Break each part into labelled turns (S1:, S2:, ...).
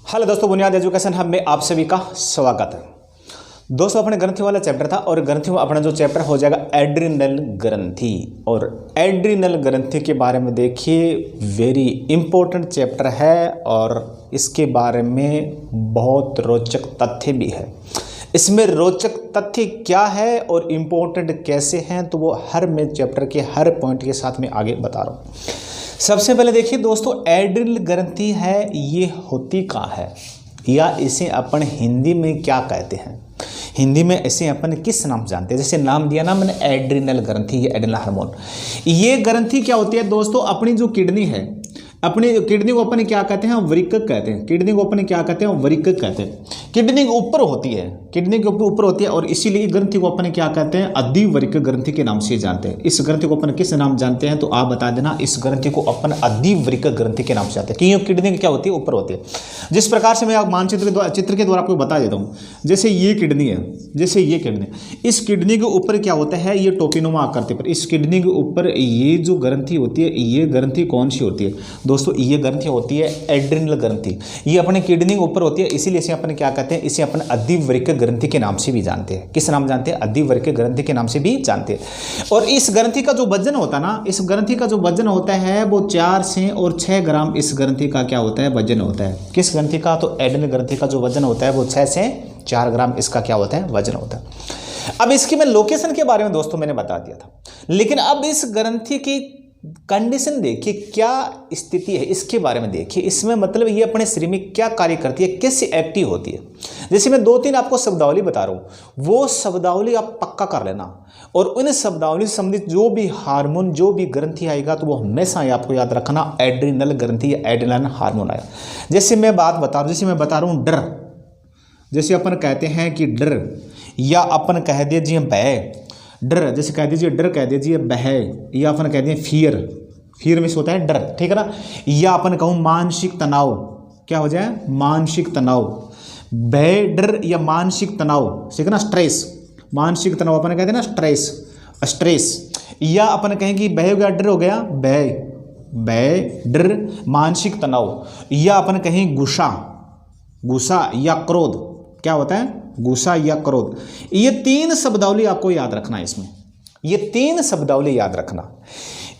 S1: Hello दोस्तों, बुनियाद education hub में आप सभी का स्वागत है। दोस्तों, अपने ग्रंथि वाला चैप्टर था और ग्रंथि में अपना जो चैप्टर हो जाएगा एड्रिनल ग्रंथि। और एड्रिनल ग्रंथि के बारे में देखिए, वेरी इंपॉर्टेंट चैप्टर है और इसके बारे में बहुत रोचक तथ्य भी है। इसमें रोचक तथ्य क्या है और इम्पोर्टेंट कैसे हैं, तो वो हर मैं चैप्टर के हर पॉइंट के साथ में आगे बता रहा हूँ। सबसे पहले देखिए दोस्तों, एड्रिनल ग्रंथि है, ये होती कहाँ है या इसे अपन हिंदी में क्या कहते हैं, हिंदी में इसे अपन किस नाम से जानते हैं। जैसे नाम दिया ना मैंने, एड्रिनल ग्रंथि, ये एड्रिनल हार्मोन। ये ग्रंथि क्या होती है दोस्तों, अपनी जो किडनी है, अपनी किडनी को अपन क्या कहते हैं, वृक्क कहते हैं। किडनी को अपन क्या कहते हैं, वृक्क कहते हैं। किडनी के ऊपर होती है, किडनी के ऊपर होती है और इसीलिए ग्रंथि को अपन क्या कहते हैं, अधिवृक्क ग्रंथि के नाम से जानते हैं। इस ग्रंथि को अपन किस नाम जानते हैं, तो आप बता देना। इस ग्रंथि को अपन अधिवृक्क ग्रंथि के नाम से जानते हैं, क्योंकि किडनी की क्या होती है, ऊपर होती है। जिस प्रकार से मैं आप मानचित्र चित्र के द्वारा आपको बता देता हूँ। जैसे ये किडनी है, जैसे ये किडनी, इस किडनी के ऊपर क्या होता है, ये टोपीनुमा आकृति पर, इस किडनी के ऊपर ये जो ग्रंथि होती है, ये ग्रंथि कौन सी होती है दोस्तों, ये ग्रंथि होती है एड्रिनल ग्रंथि। ये अपने किडनी के ऊपर होती है, इसीलिए इसे अपन क्या कहते हैं, इसे अपन अधिवृक्क ग्रंथि के नाम से भी जानते हैं। किस नाम जानते हैं, अधिवृक्क ग्रंथि के नाम से भी जानते हैं। और इस ग्रंथि का जो वजन होता है ना, इस ग्रंथि का जो वजन होता है वो 4 से और 6 ग्राम इस ग्रंथि का क्या होता है, वजन होता है। किस ग्रंथि का, तो एड्रिनल ग्रंथि का जो वजन होता है वो 6 से 4 ग्राम इसका क्या होता है, वजन होता है। अब इसकी मैं लोकेशन के बारे में दोस्तों मैंने बता दिया था, लेकिन अब इस ग्रंथि की कंडीशन देखिए, क्या स्थिति है इसके बारे में देखिए। इसमें मतलब ये अपने शरीर में क्या कार्य करती है, कैसे एक्टिव होती है। जैसे मैं 2-3 आपको शब्दावली बता रहा हूँ, वो शब्दावली आप पक्का कर लेना और उन शब्दावली से संबंधित जो भी हार्मोन, जो भी ग्रंथि आएगा, तो वो हमेशा आपको याद रखना एड्रिनल ग्रंथि या एड्रिनल हार्मोन आएगा। जैसे मैं बात बता रहा हूँ, जैसे मैं बता रहा हूँ डर, जैसे अपन कहते हैं कि डर, या अपन कह दीजिए भय, डर जैसे कह दीजिए, डर कह दीजिए भय, या अपन कह दीजिए फियर, फियर में से होता है डर, ठीक है ना। या अपन कहूँ मानसिक तनाव, क्या हो जाए, मानसिक तनाव, भय, डर या मानसिक तनाव, ठीक है ना। स्ट्रेस, मानसिक तनाव अपन कहते हैं ना, स्ट्रेस, स्ट्रेस। या अपन कहें कि भय हो गया, डर हो गया, भय, भय, डर, मानसिक तनाव। या अपन कहें गुस्सा, गुस्सा या क्रोध, क्या होता है, गुस्सा या क्रोध। ये 3 शब्दावली आपको याद रखना है इसमें, ये 3 शब्दावली याद रखना।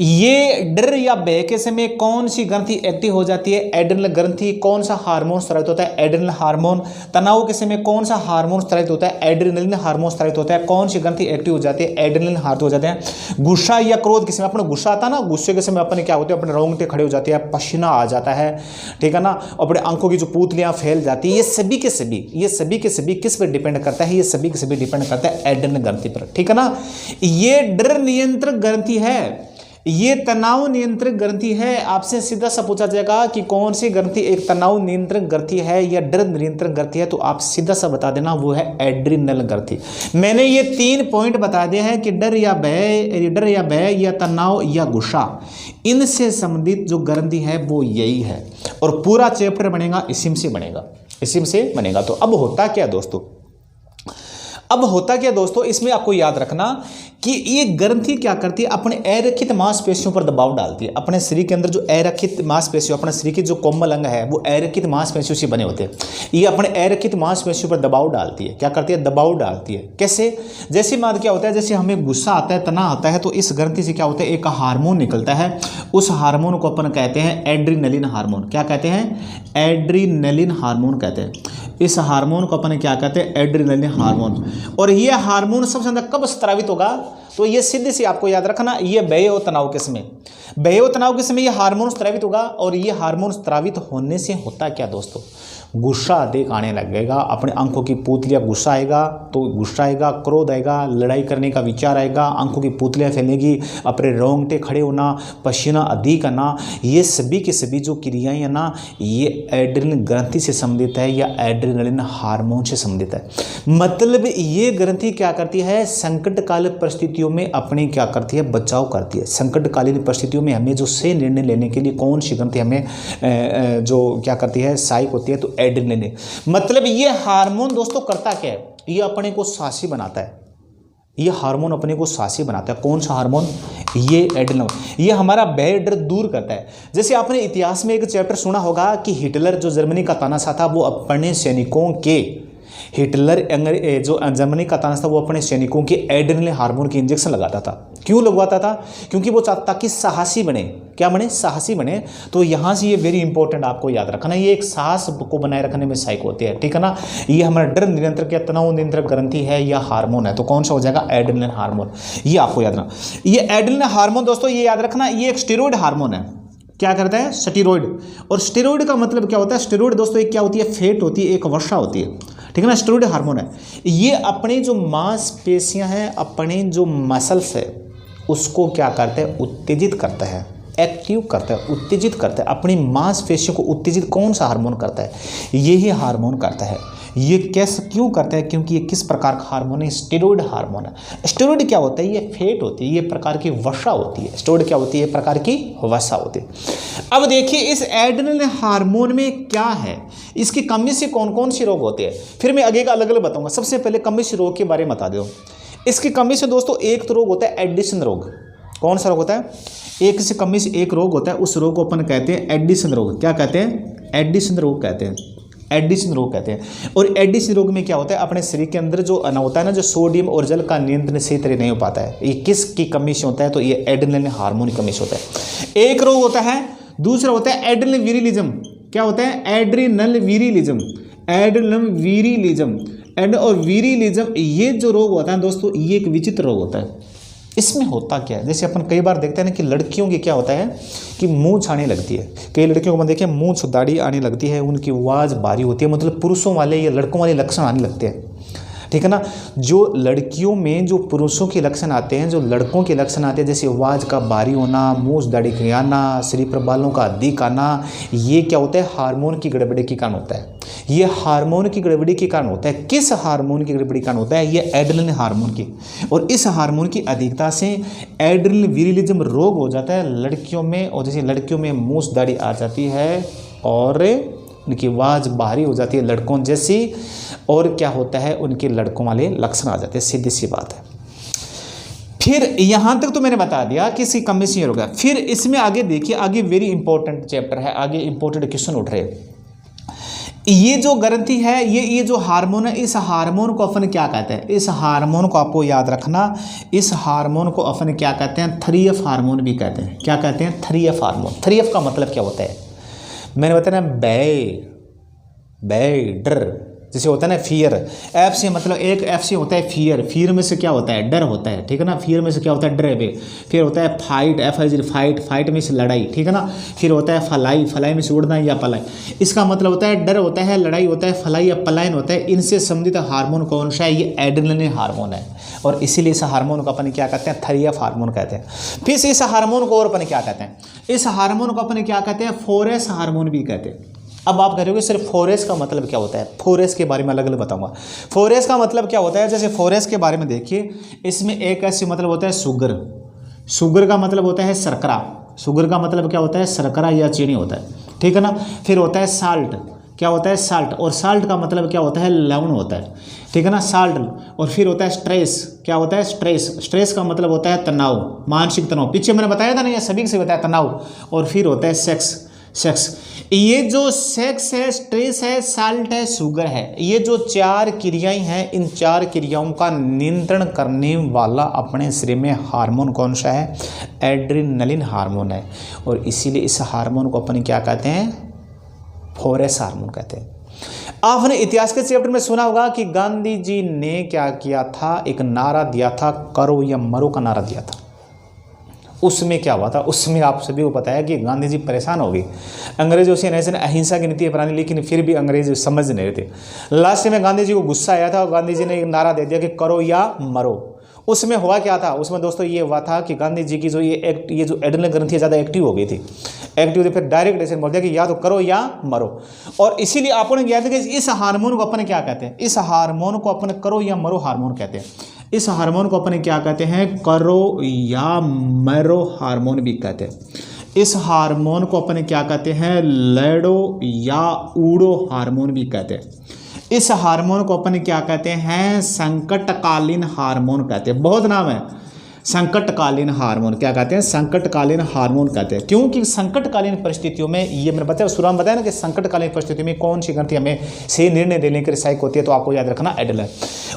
S1: ये डर या भय के समय कौन सी ग्रंथि एक्टिव हो जाती है, एड्रिनल ग्रंथि। कौन सा हार्मोन स्रावित होता है, एड्रिनल हार्मोन। तनाव के समय कौन सा हार्मोन स्रावित होता है, एड्रिनलिन हार्मोन स्रावित होता है। कौन सी ग्रंथि एक्टिव हो जाती है, एड्रिनलिन हार्मोन हो जाते हैं। गुस्सा या क्रोध के समय, अपना गुस्सा आता है ना, गुस्से के समय अपने क्या होते हैं, अपने रोंगटे खड़े हो जाते हैं, पसीना आ जाता है, ठीक है ना, अपने आंखों की जो पुतलियां फैल जाती है। ये सभी के सभी, ये सभी के सभी किस पर डिपेंड करता है, ये सभी के सभी डिपेंड करता है एड्रिनल ग्रंथि पर, ठीक है ना। ये डर नियंत्रक ग्रंथि है, ये तनाव नियंत्रक ग्रंथि है। आपसे सीधा सा पूछा जाएगा कि कौन सी ग्रंथि एक तनाव नियंत्रक ग्रंथि है या डर नियंत्रक ग्रंथि है, तो आप सीधा सा बता देना वो है एड्रिनल ग्रंथि। मैंने ये 3 पॉइंट बता दिए हैं कि डर या भय या तनाव या गुस्सा, इनसे संबंधित जो ग्रंथि है वो यही है। और पूरा चैप्टर बनेगा इसी से बनेगा, इसी से बनेगा। तो अब होता क्या दोस्तों, अब होता क्या दोस्तों, इसमें आपको याद रखना कि ये ग्रंथि क्या करती है, अपने अरेखित मांसपेशियों पर दबाव डालती है। अपने शरीर के अंदर जो अरेखित मांसपेशियों, अपने शरीर के जो कोमल अंग है वो अरेखित मांसपेशियों से बने होते हैं। ये अपने अरेखित मांसपेशियों पर दबाव डालती है। क्या करती है, दबाव डालती है। कैसे, जैसे मान क्या होता है, जैसे हमें गुस्सा आता है, तनाव आता है, तो इस ग्रंथि से क्या होता है, एक हार्मोन निकलता है। उस हार्मोन को अपन कहते हैं एड्रिनलिन हार्मोन। क्या कहते हैं, एड्रिनलिन हार्मोन कहते हैं। इस हार्मोन को अपन क्या कहते हैं, एड्रिनलिन हार्मोन। और ये हार्मोन सबसे ज्यादा कब स्रावित होगा, तो ये सीधे से आपको याद रखना, ये भय और तनाव के समय, भय और तनाव के समय ये हार्मोन स्रावित होगा। और ये हार्मोन स्रावित होने से होता क्या दोस्तों, गुस्सा अधिक आने लगेगा, अपने आंखों की पुतलियां, गुस्सा आएगा तो गुस्सा आएगा, क्रोध आएगा, लड़ाई करने का विचार आएगा, आंखों की पुतलियां फैलेगी, अपने रोंगटे खड़े होना, पसीना अधिक आना, ये सभी के सभी जो क्रियाएं है ना, ये एड्रिनल ग्रंथि से संबंधित है या एड्रिनलिन हार्मोन से संबंधित है। मतलब ये ग्रंथि क्या करती है, संकटकालीन परिस्थितियों में अपने क्या करती है, बचाव करती है। संकटकालीन परिस्थितियों में हमें जो सही निर्णय लेने के लिए कौन सी ग्रंथि हमें जो क्या करती है, सहायक होती है, तो एड्रिनलिन। मतलब ये हार्मोन दोस्तों करता क्या है, ये अपने को साहसी बनाता है। ये हार्मोन अपने को साहसी बनाता है। कौन सा हार्मोन, ये एड्रेनल, ये हमारा भय डर दूर करता है। जैसे आपने इतिहास में एक चैप्टर सुना होगा कि हिटलर जो जर्मनी का तानाशाह था वो अपने सैनिकों के, हिटलर जो जर्मनी का तानाशाह था वो अपने सैनिकों के एड्रेनलिन हार्मोन की इंजेक्शन लगाता था। क्यों लगवाता था? क्योंकि वो चाहता था कि साहसी बने। क्या बने? साहसी बने। तो यहाँ से ये वेरी इंपॉर्टेंट आपको याद रखना, ये एक साहस को बनाए रखने में सहायक होती है, ठीक है ना। ये हमारा डर नियंत्रक या तनाव नियंत्रक ग्रंथि है या हार्मोन है, तो कौन सा हो जाएगा? Adrenaline hormone. ये आपको याद रखना। ये एड्रेनलिन हार्मोन दोस्तों ये याद रखना, ये एक स्टेरॉइड हार्मोन है। क्या करता है? स्टेरॉइड। और स्टेरॉइड का मतलब क्या होता है? स्टेरॉइड दोस्तों एक क्या होती है? फैट होती है, एक वर्षा होती है, ठीक है ना। स्टेरॉइड हार्मोन है। ये अपने जो मांसपेशियां हैं, अपने जो मसल्स है उसको क्या करता है? उत्तेजित करता है, एक्टिव करता है, उत्तेजित करता है। अपनी मांसपेशियों को उत्तेजित कौन सा हार्मोन करता है? यही हार्मोन करता है। ये कैसे क्यों करता है? क्योंकि ये किस प्रकार का हार्मोन है? स्टेरॉइड हार्मोन है। स्टेरॉइड क्या होता है? ये फैट होती है, ये प्रकार की वसा होती है। स्टेरॉइड क्या होती है? प्रकार की वसा होती है। अब देखिए इस एड्रेनलिन हार्मोन में क्या है, इसकी कमी से कौन कौन से रोग होते हैं, फिर मैं आगे का अलग अलग बताऊंगा। सबसे पहले कमी से रोग के बारे में बता दो। इसकी कमी से दोस्तों एक तो रोग होता है एडिशन रोग। कौन सा रोग होता है? एक से कमी से एक रोग होता है, उस रोग को अपन कहते हैं एडिशन रोग। क्या कहते हैं? एडिशन रोग कहते हैं। एडिशन रोग कहते हैं। और एडिशन रोग में क्या होता है? अपने शरीर के अंदर जो अना होता है ना, जो सोडियम और जल का नियंत्रण सही तरह नहीं हो पाता है, ये किसकी कमी से होता है? तो ये एड्रेनलिन हार्मोन की कमी से होता है। एक रोग होता है। दूसरा होता है एड्रेनल विरिलिज्म। क्या होता है? एड्रेनल विरिलिज्म। एड्रेनल विरिलिज्म और विरिलिज्म, ये जो रोग होता है दोस्तों ये एक विचित्र रोग होता है। इसमें होता क्या है? जैसे अपन कई बार देखते हैं ना कि लड़कियों की क्या होता है कि मुंह छाने लगती है। कई लड़कियों को देखिए मुंह दाढ़ी आने लगती है, उनकी आवाज़ भारी होती है, मतलब पुरुषों वाले या लड़कों वाले लक्षण आने लगते हैं, ठीक है ना। जो लड़कियों में जो पुरुषों के लक्षण आते हैं, जो लड़कों के लक्षण आते हैं, जैसे आवाज़ का भारी होना, मुंह दाढ़ी के आना, शरीर पर बालों का अधिक आना, ये क्या होता है? हार्मोन की गड़बड़ी के कारण होता है। ये हार्मोन की गड़बड़ी के कारण होता है। किस हार्मोन की गड़बड़ी के कारण होता है? ये एड्रेनलिन हार्मोन की। और इस हार्मोन की अधिकता से एड्रेनल विरिलिज्म रोग हो जाता है लड़कियों में। और जैसे लड़कियों में मूछ दाढ़ी आ जाती है और उनकी आवाज़ भारी हो जाती है लड़कों जैसी, और क्या होता है? उनके लड़कों वाले लक्षण आ जाते हैं, सीधी सी बात है। फिर यहाँ तक तो मैंने बता दिया कि इसकी कमी से होगा। फिर इसमें आगे देखिए, आगे वेरी इंपॉर्टेंट चैप्टर है, आगे इंपॉर्टेंट क्वेश्चन उठ रहे हैं। ये जो ग्रंथि है, ये जो हार्मोन है, इस हार्मोन को अपन क्या कहते हैं? इस हार्मोन को आपको याद रखना, इस हार्मोन को अपन क्या कहते हैं? 3F हार्मोन भी कहते हैं। क्या कहते हैं? 3F hormone. 3F का मतलब क्या होता है? मैंने बताया ना, भय डर। जैसे होता है ना फियर, एफ से मतलब एक एफ से होता है फियर। फियर में से क्या होता है? डर होता है, ठीक है ना। फियर में से क्या होता है? डर। फिर होता है fight, F I fight, fight में से लड़ाई, ठीक है ना। फिर होता है फलाई, फलाई में से उड़ना या पलाई। इसका मतलब होता है डर होता है, लड़ाई होता है, फलाई या पलायन होता है। इनसे संबंधित हार्मोन कौन सा है? ये एड्रेनलिन हार्मोन है। और इसीलिए इस हार्मोन को अपन क्या कहते हैं? 3F हार्मोन कहते हैं। फिर इस हार्मोन को और अपन क्या कहते हैं? इस हार्मोन को अपन क्या कहते हैं? 4S हार्मोन भी कहते हैं। अब आप कह रहे हो कि सिर्फ 4S का मतलब क्या होता है? 4S के बारे में अलग अलग बताऊंगा। 4S का मतलब क्या होता है? जैसे 4S के बारे में देखिए, इसमें एक ऐसे मतलब होता है शुगर। शुगर का मतलब होता है शर्करा। शुगर का मतलब क्या होता है? शर्करा या चीनी होता है, ठीक है ना। फिर होता है साल्ट। क्या होता है? साल्ट। और साल्ट का मतलब क्या होता है? लवण होता है, ठीक है ना, साल्ट। और फिर होता है स्ट्रेस। क्या होता है? स्ट्रेस। स्ट्रेस का मतलब होता है तनाव, मानसिक तनाव। पीछे मैंने बताया था ना, ये सभी से बताया तनाव। और फिर होता है सेक्स। ये जो सेक्स है, स्ट्रेस है, साल्ट है, शुगर है, ये जो 4 क्रियाएं हैं, इन 4 क्रियाओं का नियंत्रण करने वाला अपने शरीर में हार्मोन कौन सा है? एड्रेनलिन हार्मोन है। और इसीलिए इस हार्मोन को अपन क्या कहते हैं? 4S हार्मोन कहते हैं। आपने इतिहास के चैप्टर में सुना होगा कि गांधी जी ने क्या किया था? एक नारा दिया था, करो या मरो का नारा दिया था। उसमें क्या हुआ था? उसमें आप सभी को पता है कि गांधी जी परेशान हो गए। अंग्रेजों से ऐसे अहिंसा की नीति अपनानी, लेकिन फिर भी अंग्रेज समझ नहीं रहे थे। लास्ट में गांधी जी को गुस्सा आया था और गांधी जी ने एक नारा दे दिया कि करो या मरो। उसमें हुआ क्या था? उसमें दोस्तों ये हुआ था कि गांधी जी की जो ये जो एड्रेनल ग्रंथि ज़्यादा एक्टिव हो गई थी। एक्टिव थी, फिर डायरेक्ट ऐसे बोल दिया कि या तो करो या मरो। और इसीलिए आपने याद है कि इस हार्मोन को अपन क्या कहते हैं? इस हार्मोन को अपन करो या मरो हार्मोन कहते हैं। इस हार्मोन को अपन क्या कहते हैं? करो या मरो हार्मोन भी कहते हैं। इस हार्मोन को अपन क्या कहते हैं? लड़ो या उड़ो हार्मोन भी कहते हैं। इस हार्मोन को अपन क्या कहते हैं? संकटकालीन हार्मोन कहते हैं। बहुत नाम है। संकटकालीन हार्मोन क्या कहते हैं, संकटकालीन हार्मोन कहते हैं। क्योंकि संकटकालीन परिस्थितियों में ये मैंने बताया, शुरू में बताया ना कि संकटकालीन परिस्थितियों में कौन सी ग्रंथि हमें सही निर्णय देने की सहायक होती है, तो आपको याद रखना एड्रेनल।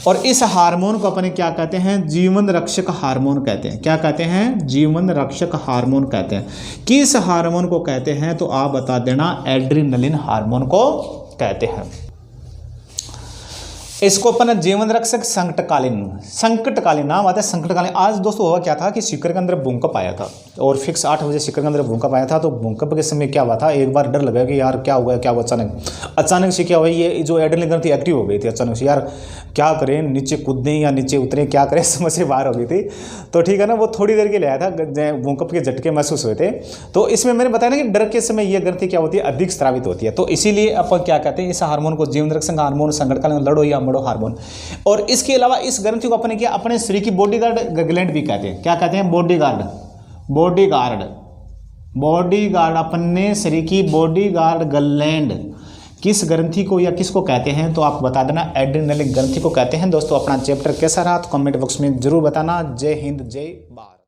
S1: और इस हार्मोन को अपने क्या कहते हैं, जीवन रक्षक हार्मोन कहते हैं। क्या कहते हैं, जीवन रक्षक हार्मोन कहते हैं। किस हार्मोन को कहते हैं, तो आप बता देना, एड्रेनलिन हार्मोन को कहते हैं। इसको अपन जीवन रक्षक संकटकालीन नाम आता है, संकटकालीन। आज दोस्तों हुआ क्या था कि शिखर के अंदर भूकंप आया था और फिक्स 8 बजे शिखर के अंदर भूकंप आया था। तो भूकंप के समय क्या हुआ था, एक बार डर लगा कि यार क्या हुआ अचानक से क्या हुआ, ये जो एड्रेनलिन ग्रंथि एक्टिव हो गई थी अचानक से, यार क्या करें, नीचे कूदें या नीचे उतरें, क्या करें, समझ से बाहर हो गई थी। तो ठीक है ना, वो थोड़ी देर के लिए आया था, भूकंप के झटके महसूस हुए थे। तो इसमें मैंने बताया ना कि डर के समय ये ग्रंथि क्या होती है, अधिक स्रावित होती है। तो इसीलिए अपन क्या कहते हैं, इस हार्मोन को जीवन रक्षक हार्मोन, संकटकालीन, लड़ो या मड़ो हार्मोन। और इसके अलावा इस ग्रंथि को अपने क्या, अपने शरीर की बॉडीगार्ड ग्लैंड भी कहते हैं। क्या कहते हैं, बॉडीगार्ड अपने शरीर की बॉडीगार्ड ग्लैंड किस ग्रंथि को या किसको कहते हैं, तो आप बता देना, एड्रेनलिन ग्रंथि को कहते हैं। दोस्तों अपना चैप्टर कैसा रहा तो कमेंट बॉक्स में जरूर बताना। जय हिंद, जय भारत।